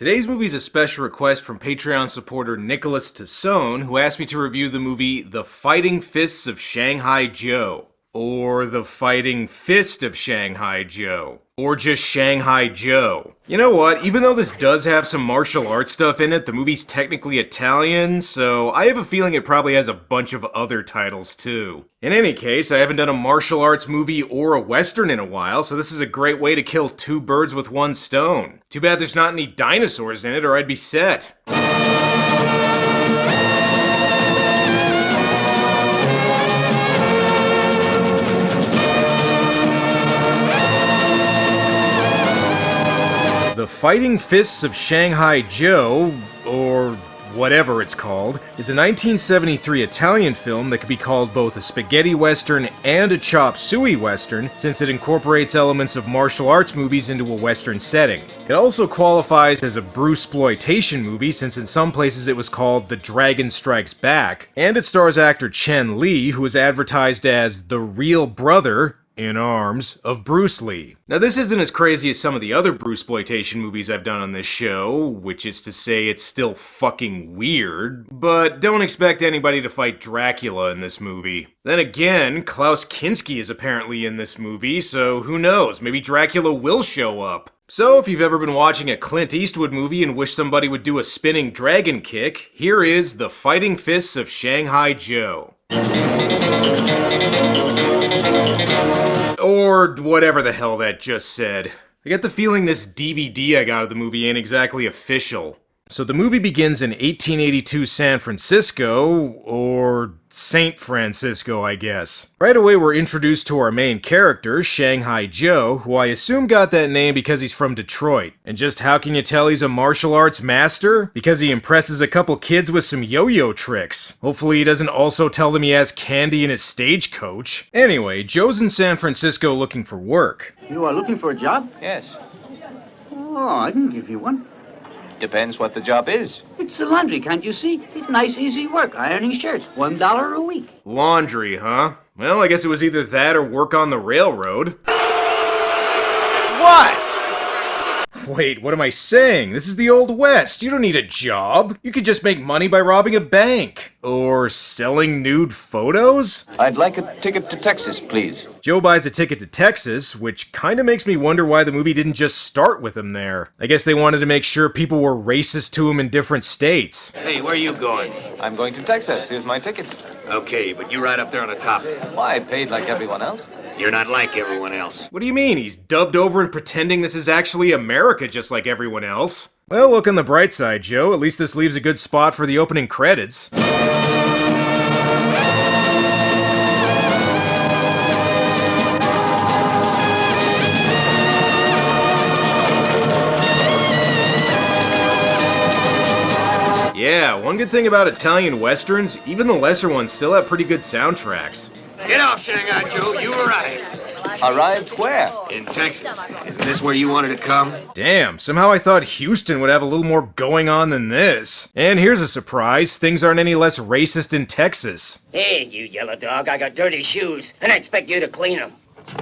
Today's movie is a special request from Patreon supporter Nicholas Tassone, who asked me to review the movie The Fighting Fists of Shanghai Joe. Or The Fighting Fist of Shanghai Joe. Or just Shanghai Joe. You know what, even though this does have some martial arts stuff in it, the movie's technically Italian, so I have a feeling it probably has a bunch of other titles too. In any case, I haven't done a martial arts movie or a western in a while, so this is a great way to kill two birds with one stone. Too bad there's not any dinosaurs in it, or I'd be set. The Fighting Fists of Shanghai Joe, or whatever it's called, is a 1973 Italian film that could be called both a spaghetti western and a chop suey western, since it incorporates elements of martial arts movies into a western setting. It also qualifies as a Bruceploitation movie, since in some places it was called The Dragon Strikes Back, and it stars actor CHEN LEE, who is advertised as the real brother, in arms, of Bruce Lee. Now this isn't as crazy as some of the other Bruceploitation movies I've done on this show, which is to say it's still fucking weird, but don't expect anybody to fight Dracula in this movie. Then again, Klaus Kinski is apparently in this movie, so who knows, maybe Dracula will show up. So if you've ever been watching a Clint Eastwood movie and wish somebody would do a spinning dragon kick, here is The Fighting Fists of Shanghai Joe. Or whatever the hell that just said. I get the feeling this DVD I got of the movie ain't exactly official. So the movie begins in 1882 San Francisco, or Saint Francisco, I guess. Right away we're introduced to our main character, Shanghai Joe, who I assume got that name because he's from Detroit. And just how can you tell he's a martial arts master? Because he impresses a couple kids with some yo-yo tricks. Hopefully he doesn't also tell them he has candy in his stagecoach. Anyway, Joe's in San Francisco looking for work. You are looking for a job? Yes. Oh, I can give you one. Depends what the job is. It's the laundry, can't you see? It's nice, easy work. Ironing shirts. $1 a week. Laundry, huh? Well, I guess it was either that or work on the railroad. What? Wait, what am I saying? This is the Old West. You don't need a job. You could just make money by robbing a bank. Or selling nude photos? I'd like a ticket to Texas, please. Joe buys a ticket to Texas, which kinda makes me wonder why the movie didn't just start with him there. I guess they wanted to make sure people were racist to him in different states. Hey, where are you going? I'm going to Texas. Here's my ticket. Okay, but you ride up there on the top. Why, I paid like everyone else. You're not like everyone else. What do you mean? He's dubbed over and pretending this is actually America just like everyone else. Well, look on the bright side, Joe. At least this leaves a good spot for the opening credits. Yeah, one good thing about Italian westerns, even the lesser ones still have pretty good soundtracks. Get off, Shanghai Joe. You arrived. Arrived where? In Texas. Isn't this where you wanted to come? Damn, somehow I thought Houston would have a little more going on than this. And here's a surprise, things aren't any less racist in Texas. Hey, you yellow dog, I got dirty shoes, and I expect you to clean them.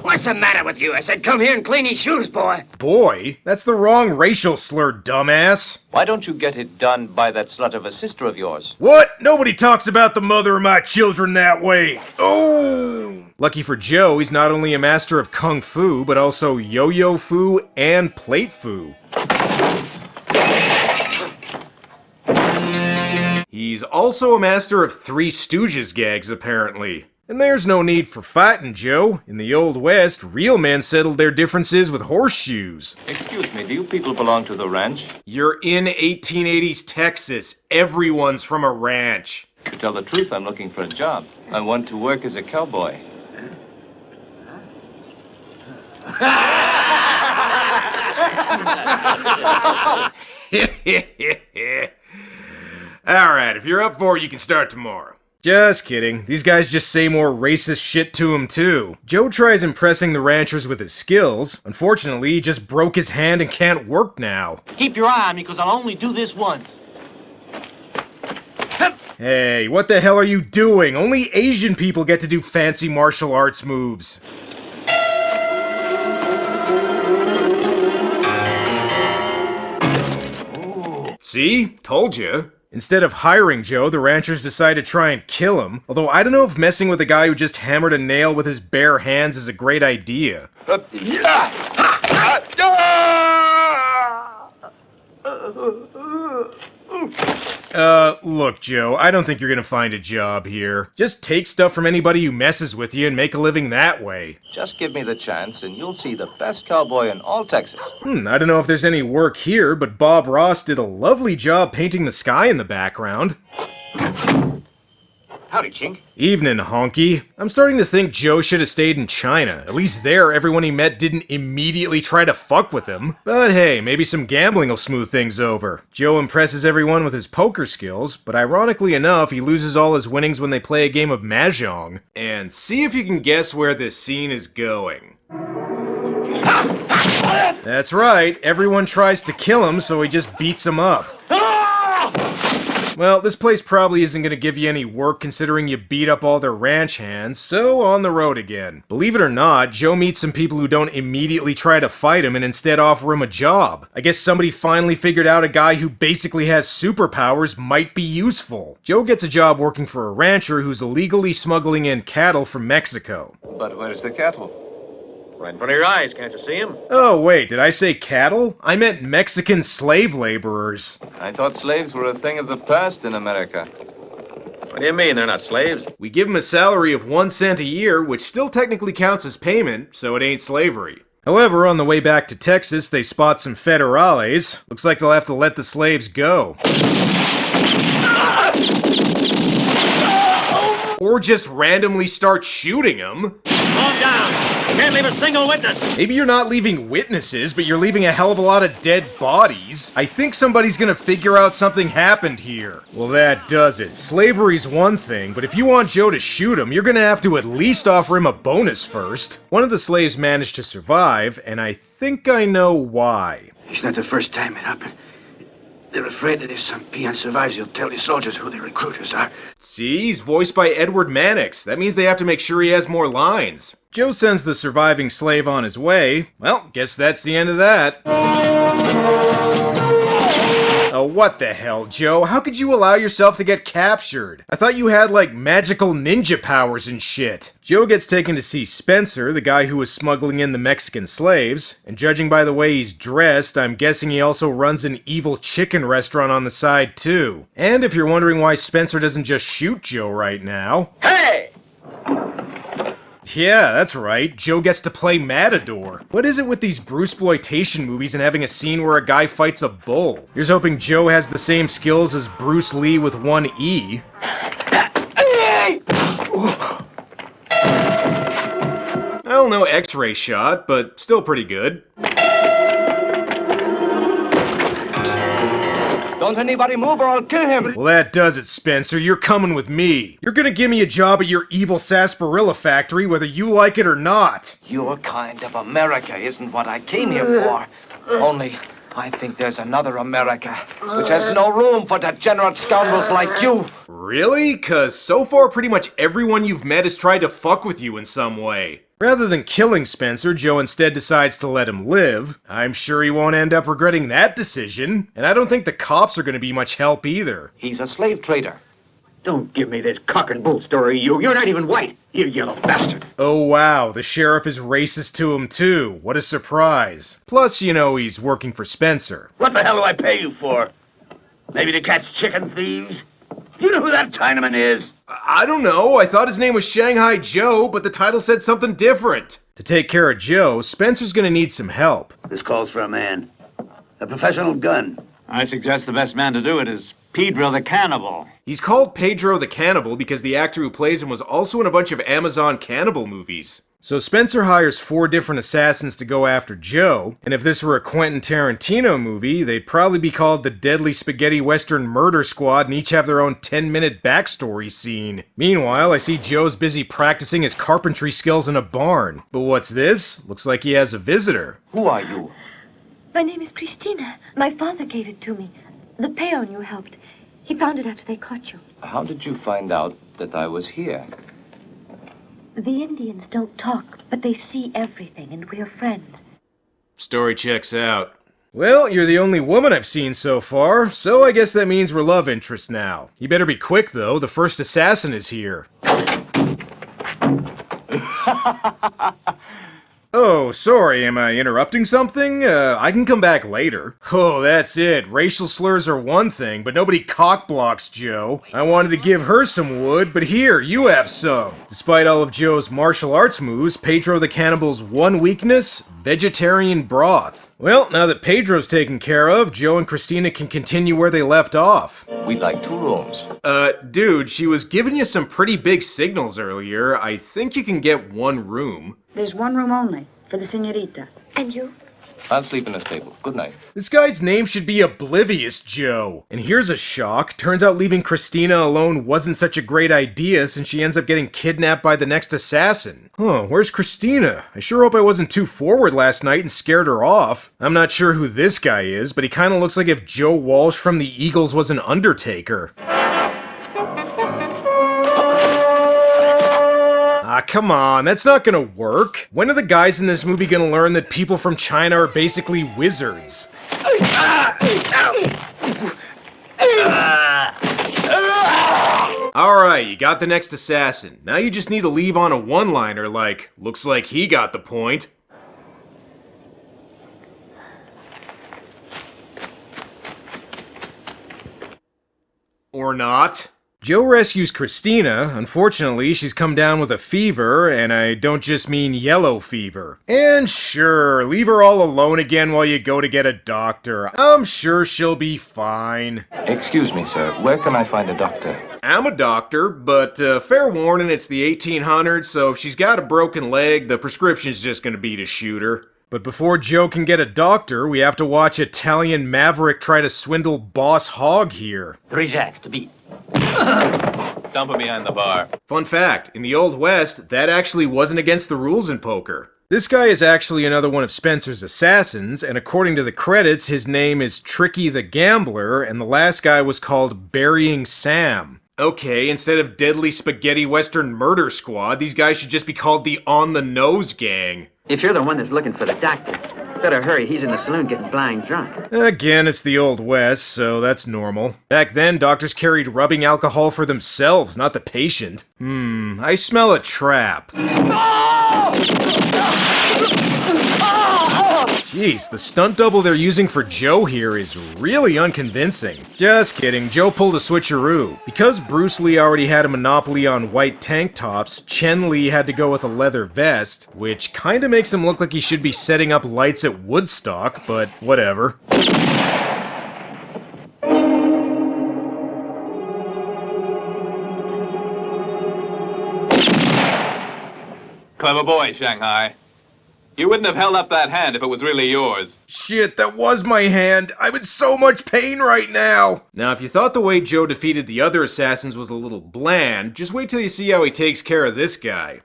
What's the matter with you? I said come here and clean these shoes, boy. Boy? That's the wrong racial slur, dumbass. Why don't you get it done by that slut of a sister of yours? What? Nobody talks about the mother of my children that way. Oh! Lucky for Joe, he's not only a master of kung fu, but also yo-yo fu and plate fu. He's also a master of Three Stooges gags, apparently. And there's no need for fighting, Joe. In the Old West, real men settled their differences with horseshoes. Excuse me, do you people belong to the ranch? You're in 1880s Texas. Everyone's from a ranch. To tell the truth, I'm looking for a job. I want to work as a cowboy. Alright, if you're up for it, you can start tomorrow. Just kidding. These guys just say more racist shit to him, too. Joe tries impressing the ranchers with his skills. Unfortunately, he just broke his hand and can't work now. Keep your eye on me, because I'll only do this once. Hey, what the hell are you doing? Only Asian people get to do fancy martial arts moves. See? Told you. Instead of hiring Joe, the ranchers decide to try and kill him, although I don't know if messing with a guy who just hammered a nail with his bare hands is a great idea. Look, Joe, I don't think you're gonna find a job here. Just take stuff from anybody who messes with you and make a living that way. Just give me the chance and you'll see the best cowboy in all Texas. I don't know if there's any work here, but Bob Ross did a lovely job painting the sky in the background. Howdy, Chink. Evening, honky. I'm starting to think Joe should have stayed in China. At least there, everyone he met didn't immediately try to fuck with him. But hey, maybe some gambling will smooth things over. Joe impresses everyone with his poker skills, but ironically enough, he loses all his winnings when they play a game of mahjong. And see if you can guess where this scene is going. That's right, everyone tries to kill him, so he just beats them up. Well, this place probably isn't going to give you any work considering you beat up all their ranch hands, so on the road again. Believe it or not, Joe meets some people who don't immediately try to fight him and instead offer him a job. I guess somebody finally figured out a guy who basically has superpowers might be useful. Joe gets a job working for a rancher who's illegally smuggling in cattle from Mexico. But where's the cattle? Right in front of your eyes, can't you see him? Oh wait, did I say cattle? I meant Mexican slave laborers. I thought slaves were a thing of the past in America. What do you mean, they're not slaves? We give them a salary of 1 cent a year, which still technically counts as payment, so it ain't slavery. However, on the way back to Texas, they spot some federales. Looks like they'll have to let the slaves go. Or just randomly start shooting them. Calm down. Can't leave a single witness. Maybe you're not leaving witnesses, but you're leaving a hell of a lot of dead bodies. I think somebody's gonna figure out something happened here. Well, that does it. Slavery's one thing, but if you want Joe to shoot him, you're gonna have to at least offer him a bonus first. One of the slaves managed to survive, and I think I know why. It's not the first time it happened. They're afraid that if some peon survives, he'll tell the soldiers who the recruiters are. See, he's voiced by Edward Mannix. That means they have to make sure he has more lines. Joe sends the surviving slave on his way. Well, guess that's the end of that. Oh, what the hell, Joe? How could you allow yourself to get captured? I thought you had, like, magical ninja powers and shit. Joe gets taken to see Spencer, the guy who was smuggling in the Mexican slaves, and judging by the way he's dressed, I'm guessing he also runs an evil chicken restaurant on the side, too. And if you're wondering why Spencer doesn't just shoot Joe right now... Hey! Yeah, that's right. Joe gets to play Matador. What is it with these Bruceploitation movies and having a scene where a guy fights a bull? Here's hoping Joe has the same skills as Bruce Lee with one E. Well, no X-ray shot, but still pretty good. Don't anybody move or I'll kill him. Well, that does it, Spencer. You're coming with me. You're gonna give me a job at your evil sarsaparilla factory, whether you like it or not. Your kind of America isn't what I came here for. Only, I think there's another America, which has no room for degenerate scoundrels like you. Really? 'Cause so far pretty much everyone you've met has tried to fuck with you in some way. Rather than killing Spencer, Joe instead decides to let him live. I'm sure he won't end up regretting that decision. And I don't think the cops are gonna be much help either. He's a slave trader. Don't give me this cock and bull story, you. You're not even white, you yellow bastard. Oh wow, the sheriff is racist to him too. What a surprise. Plus, you know, he's working for Spencer. What the hell do I pay you for? Maybe to catch chicken thieves? Do you know who that Chinaman is? I don't know. I thought his name was Shanghai Joe, but the title said something different. To take care of Joe, Spencer's gonna need some help. This calls for a man. A professional gun. I suggest the best man to do it is Pedro the Cannibal. He's called Pedro the Cannibal because the actor who plays him was also in a bunch of Amazon cannibal movies. So Spencer hires 4 different assassins to go after Joe, and if this were a Quentin Tarantino movie, they'd probably be called the Deadly Spaghetti Western Murder Squad and each have their own 10-minute backstory scene. Meanwhile, I see Joe's busy practicing his carpentry skills in a barn. But what's this? Looks like he has a visitor. Who are you? My name is Christina. My father gave it to me. The peon you helped. He found it after they caught you. How did you find out that I was here? The Indians don't talk, but they see everything, and we're friends. Story checks out. Well, you're the only woman I've seen so far, so I guess that means we're love interests now. You better be quick, though. The first assassin is here. Oh, sorry, am I interrupting something? I can come back later. Oh, that's it. Racial slurs are one thing, but nobody cockblocks Joe. I wanted to give her some wood, but here, you have some. Despite all of Joe's martial arts moves, Pedro the Cannibal's one weakness? Vegetarian broth. Well, now that Pedro's taken care of, Joe and Christina can continue where they left off. We'd like 2 rooms. Dude, she was giving you some pretty big signals earlier. I think you can get 1 room. There's 1 room only for the senorita. And you? I'll sleep in the stable. Good night. This guy's name should be Oblivious Joe. And here's a shock. Turns out leaving Christina alone wasn't such a great idea since she ends up getting kidnapped by the next assassin. Huh, where's Christina? I sure hope I wasn't too forward last night and scared her off. I'm not sure who this guy is, but he kinda looks like if Joe Walsh from the Eagles was an Undertaker. Ah, come on, that's not gonna work. When are the guys in this movie gonna learn that people from China are basically wizards? Alright, you got the next assassin. Now you just need to leave on a one-liner like, looks like he got the point. Or not. Joe rescues Christina. Unfortunately, she's come down with a fever, and I don't just mean yellow fever. And sure, leave her all alone again while you go to get a doctor. I'm sure she'll be fine. Excuse me, sir. Where can I find a doctor? I'm a doctor, but fair warning, it's the 1800s, so if she's got a broken leg, the prescription's just gonna be to shoot her. But before Joe can get a doctor, we have to watch Italian Maverick try to swindle Boss Hogg here. 3 jacks to beat. Dump her behind the bar. Fun fact, in the Old West, that actually wasn't against the rules in poker. This guy is actually another one of Spencer's assassins, and according to the credits, his name is Tricky the Gambler, and the last guy was called Burying Sam. Okay, instead of Deadly Spaghetti Western Murder Squad, these guys should just be called the On the Nose Gang. If you're the one that's looking for the doctor, better hurry. He's in the saloon getting blind drunk. Again, it's the Old West, so that's normal. Back then, doctors carried rubbing alcohol for themselves, not the patient. I smell a trap. Jeez, the stunt double they're using for Joe here is really unconvincing. Just kidding, Joe pulled a switcheroo. Because Bruce Lee already had a monopoly on white tank tops, CHEN LEE had to go with a leather vest, which kinda makes him look like he should be setting up lights at Woodstock, but whatever. Clever boy, Shanghai. You wouldn't have held up that hand if it was really yours. Shit, that was my hand. I'm in so much pain right now. Now, if you thought the way Joe defeated the other assassins was a little bland, just wait till you see how he takes care of this guy.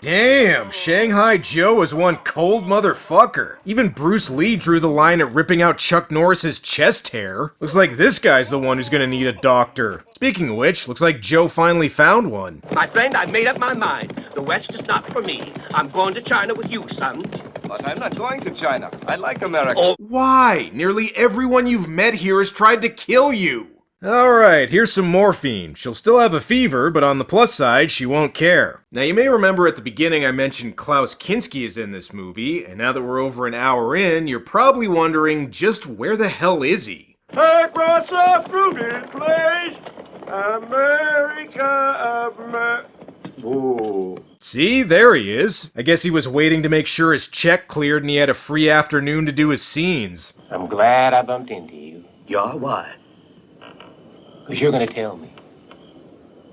Damn, Shanghai Joe is one cold motherfucker. Even Bruce Lee drew the line at ripping out Chuck Norris's chest hair. Looks like this guy's the one who's gonna need a doctor. Speaking of which, looks like Joe finally found one. My friend, I've made up my mind. The West is not for me. I'm going to China with you, son. But I'm not going to China. I like America. Oh. Why? Nearly everyone you've met here has tried to kill you. Alright, here's some morphine. She'll still have a fever, but on the plus side, she won't care. Now, you may remember at the beginning I mentioned Klaus Kinski is in this movie, and now that we're over an hour in, you're probably wondering just where the hell is he? Across a fruited place, America. Ooh. See, there he is. I guess he was waiting to make sure his check cleared and he had a free afternoon to do his scenes. I'm glad I bumped into you. You're why? Because you're going to tell me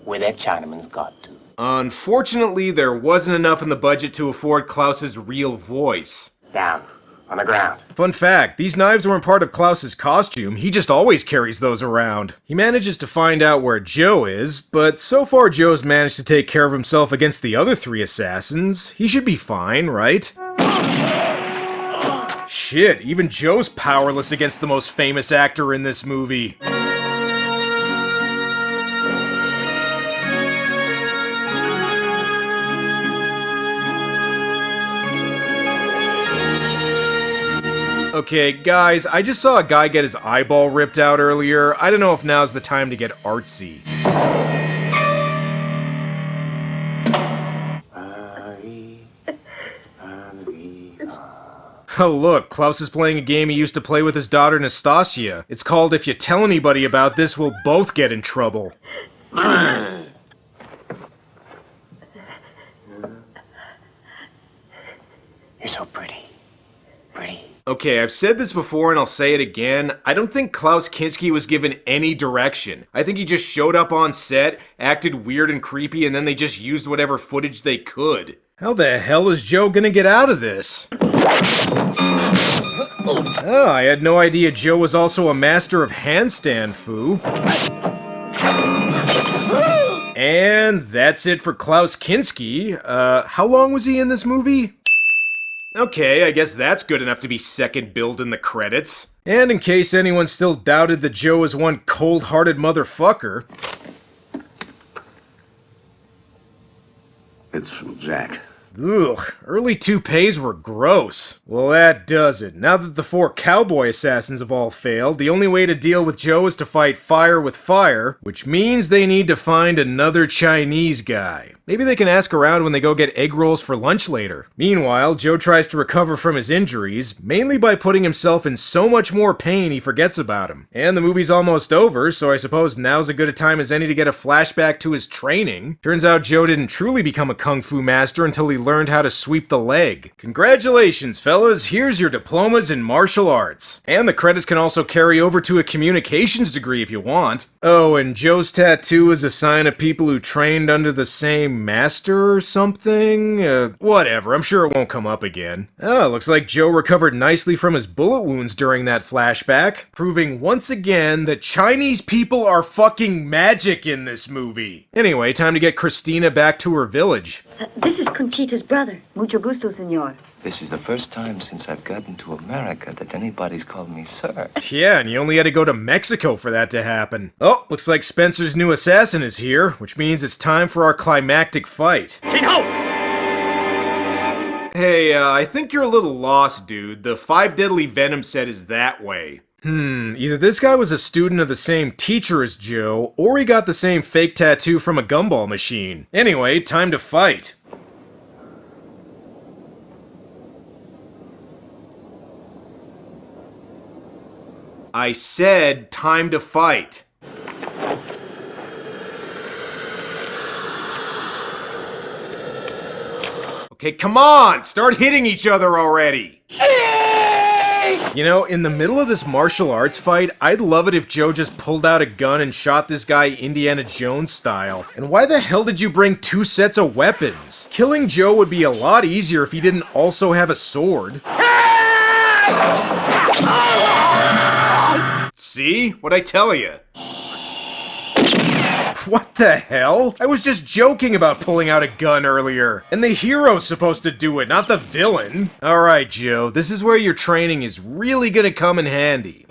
where that Chinaman's got to. Unfortunately, there wasn't enough in the budget to afford Klaus's real voice. Down, on the ground. Fun fact, these knives weren't part of Klaus's costume. He just always carries those around. He manages to find out where Joe is, but so far Joe's managed to take care of himself against the other 3 assassins. He should be fine, right? Shit, even Joe's powerless against the most famous actor in this movie. Okay, guys, I just saw a guy get his eyeball ripped out earlier. I don't know if now's the time to get artsy. Oh look, Klaus is playing a game he used to play with his daughter Nastasia. It's called If You Tell Anybody About This, We'll Both Get in Trouble. You're so pretty. Pretty. Okay, I've said this before and I'll say it again. I don't think Klaus Kinski was given any direction. I think he just showed up on set, acted weird and creepy, and then they just used whatever footage they could. How the hell is Joe gonna get out of this? Oh, I had no idea Joe was also a master of handstand foo. And that's it for Klaus Kinski. How long was he in this movie? Okay, I guess that's good enough to be second billed in the credits. And in case anyone still doubted that Joe was one cold-hearted motherfucker... It's from Jack. Ugh, early toupees were gross. Well, that does it. Now that the 4 cowboy assassins have all failed, the only way to deal with Joe is to fight fire with fire, which means they need to find another Chinese guy. Maybe they can ask around when they go get egg rolls for lunch later. Meanwhile, Joe tries to recover from his injuries, mainly by putting himself in so much more pain he forgets about him. And the movie's almost over, so I suppose now's as good a time as any to get a flashback to his training. Turns out Joe didn't truly become a kung fu master until he learned how to sweep the leg. Congratulations, fellas, here's your diplomas in martial arts. And the credits can also carry over to a communications degree if you want. Oh, and Joe's tattoo is a sign of people who trained under the same master or something? Whatever, I'm sure it won't come up again. Oh, looks like Joe recovered nicely from his bullet wounds during that flashback, proving once again that Chinese people are fucking magic in this movie. Anyway, time to get Christina back to her village. This is Conchita's brother. Mucho gusto, senor. This is the first time since I've gotten to America that anybody's called me sir. Yeah, and you only had to go to Mexico for that to happen. Oh, looks like Spencer's new assassin is here, which means it's time for our climactic fight. Tenold! Hey, I think you're a little lost, dude. The 5 Deadly Venom set is that way. Either this guy was a student of the same teacher as Joe, or he got the same fake tattoo from a gumball machine. Anyway, time to fight. I said time to fight. Okay, come on! Start hitting each other already! You know, in the middle of this martial arts fight, I'd love it if Joe just pulled out a gun and shot this guy Indiana Jones style. And why the hell did you bring 2 sets of weapons? Killing Joe would be a lot easier if he didn't also have a sword. See? What'd I tell you? What the hell? I was just joking about pulling out a gun earlier. And the hero's supposed to do it, not the villain. Alright, Joe, this is where your training is really gonna come in handy.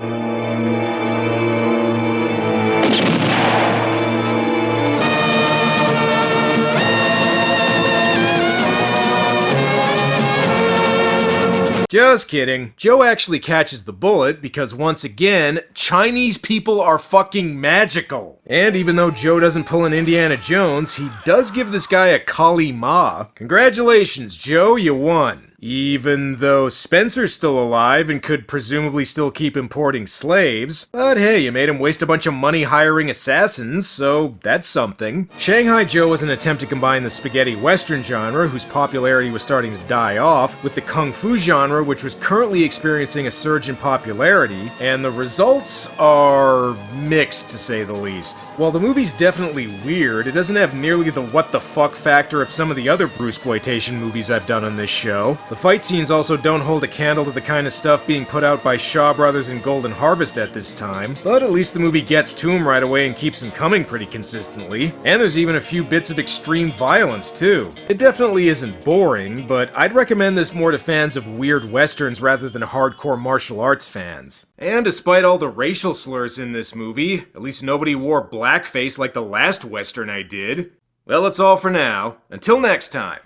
Just kidding. Joe actually catches the bullet because, once again, Chinese people are fucking magical. And even though Joe doesn't pull an Indiana Jones, he does give this guy a Kali Ma. Congratulations, Joe, you won. Even though Spencer's still alive and could presumably still keep importing slaves. But hey, you made him waste a bunch of money hiring assassins, so that's something. Shanghai Joe was an attempt to combine the spaghetti western genre, whose popularity was starting to die off, with the kung fu genre, which was currently experiencing a surge in popularity, and the results are mixed, to say the least. While the movie's definitely weird, it doesn't have nearly the what the fuck factor of some of the other Bruceploitation movies I've done on this show. The fight scenes also don't hold a candle to the kind of stuff being put out by Shaw Brothers and Golden Harvest at this time, but at least the movie gets to him right away and keeps him coming pretty consistently. And there's even a few bits of extreme violence too. It definitely isn't boring, but I'd recommend this more to fans of weird westerns rather than hardcore martial arts fans. And despite all the racial slurs in this movie, at least nobody wore blackface like the last western I did. Well, that's all for now. Until next time.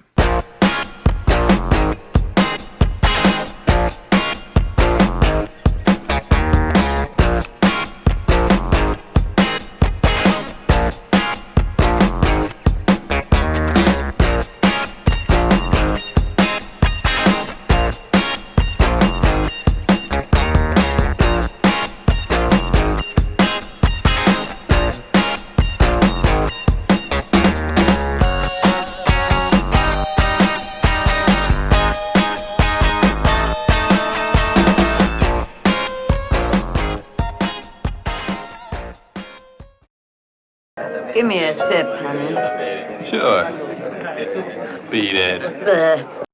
Give me a sip, honey. Sure. Beat it. Ugh.